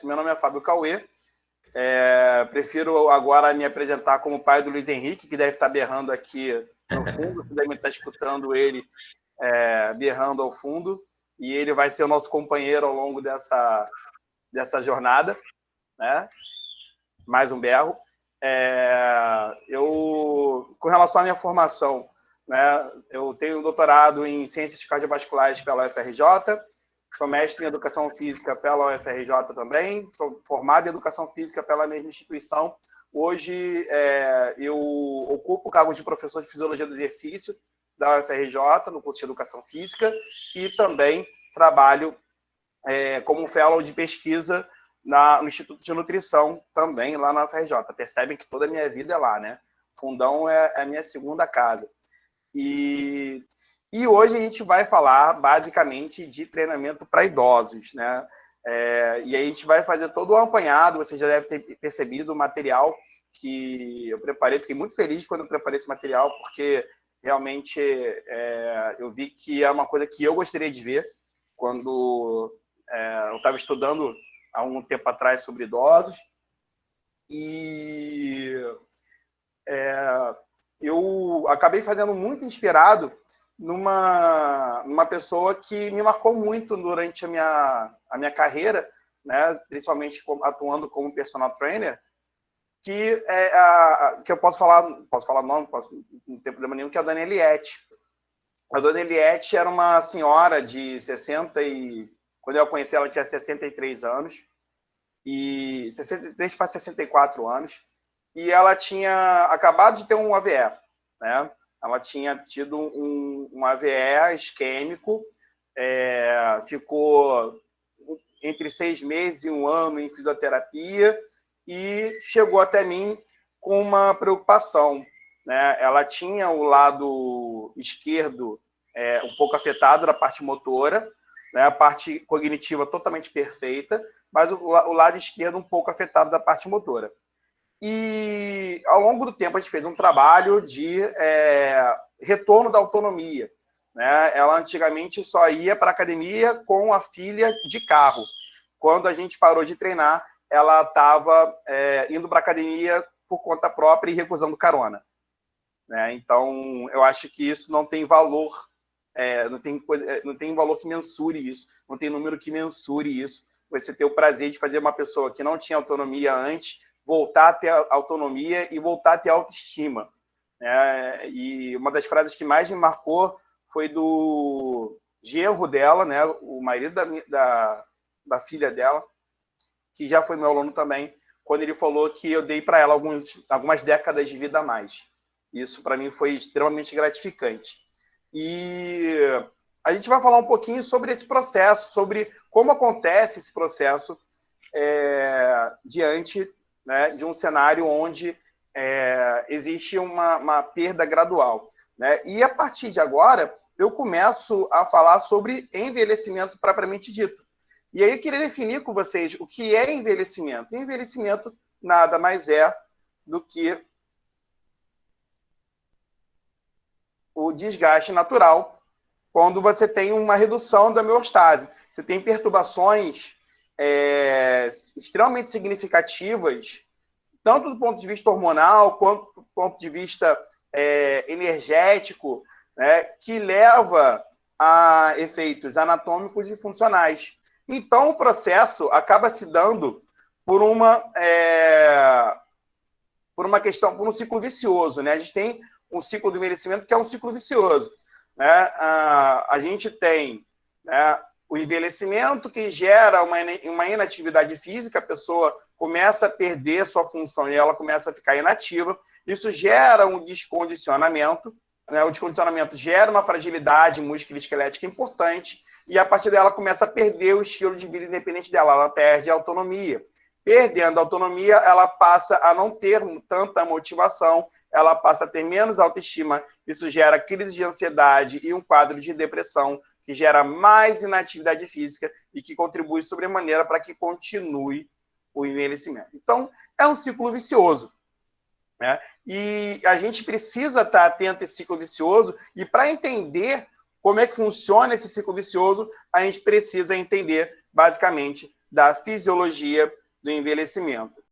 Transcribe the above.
meu nome é Fábio Cauê. Prefiro agora me apresentar como pai do Luiz Henrique, que deve estar berrando aqui no fundo, você deve estar escutando ele berrando ao fundo, e ele vai ser o nosso companheiro ao longo dessa jornada, né? Mais um berro. Com relação à minha formação, né, eu tenho um doutorado em Ciências Cardiovasculares pela UFRJ, sou mestre em Educação Física pela UFRJ também, sou formado em Educação Física pela mesma instituição. Hoje eu ocupo o cargo de professor de Fisiologia do Exercício da UFRJ, no curso de Educação Física, e também trabalho como fellow de pesquisa no Instituto de Nutrição, também lá na UFRJ. Percebem que toda a minha vida é lá, né? Fundão é a minha segunda casa. E hoje a gente vai falar, basicamente, de treinamento para idosos, né? E aí a gente vai fazer todo o apanhado, você já deve ter percebido o material que eu preparei. Fiquei muito feliz quando eu preparei esse material, porque realmente eu vi que é uma coisa que eu gostaria de ver quando eu estava estudando há algum tempo atrás sobre idosos. E eu acabei fazendo muito inspirado numa pessoa que me marcou muito durante a minha carreira, né, principalmente atuando como personal trainer, que eu posso falar nome, não tem problema nenhum, que é a Dona Eliette. A Dona Eliette era uma senhora de 60 quando eu a conheci, ela tinha 63 anos, e 63 para 64 anos, e ela tinha acabado de ter um AVE, né? Ela tinha tido um AVE isquêmico, ficou entre 6 meses e 1 ano em fisioterapia, e chegou até mim com uma preocupação, né? Ela tinha o lado esquerdo um pouco afetado da parte motora, né? A parte cognitiva totalmente perfeita, mas o lado esquerdo um pouco afetado da parte motora. E, ao longo do tempo, a gente fez um trabalho de retorno da autonomia, né? Ela antigamente só ia para a academia com a filha de carro. Quando a gente parou de treinar, ela estava indo para a academia por conta própria e recusando carona, né? Então, eu acho que isso não tem valor, não tem valor que mensure isso, não tem número que mensure isso. Você ter o prazer de fazer uma pessoa que não tinha autonomia antes voltar a ter autonomia e voltar a ter autoestima, né? E uma das frases que mais me marcou foi do genro dela, né, o marido da filha dela, que já foi meu aluno também, quando ele falou que eu dei para ela algumas décadas de vida a mais. Isso, para mim, foi extremamente gratificante. E a gente vai falar um pouquinho sobre esse processo, sobre como acontece esse processo diante, né, de um cenário onde existe uma perda gradual, né? E, a partir de agora, eu começo a falar sobre envelhecimento propriamente dito. E aí eu queria definir com vocês o que é envelhecimento. Envelhecimento nada mais é do que o desgaste natural quando você tem uma redução da homeostase. Você tem perturbações extremamente significativas, tanto do ponto de vista hormonal, quanto do ponto de vista energético, né, que leva a efeitos anatômicos e funcionais. Então, o processo acaba se dando por uma questão, por um ciclo vicioso, né? A gente tem um ciclo do envelhecimento que é um ciclo vicioso, né? A gente tem, né, o envelhecimento que gera uma inatividade física, a pessoa começa a perder sua função e ela começa a ficar inativa. Isso gera um descondicionamento, né? O descondicionamento gera uma fragilidade musculoesquelética importante e, a partir dela, começa a perder o estilo de vida independente dela, ela perde a autonomia. Perdendo a autonomia, ela passa a não ter tanta motivação, ela passa a ter menos autoestima. Isso gera crise de ansiedade e um quadro de depressão, que gera mais inatividade física e que contribui sobremaneira para que continue o envelhecimento. Então, é um ciclo vicioso, né? E a gente precisa estar atento a esse ciclo vicioso, e para entender como é que funciona esse ciclo vicioso, a gente precisa entender, basicamente, da fisiologia do envelhecimento.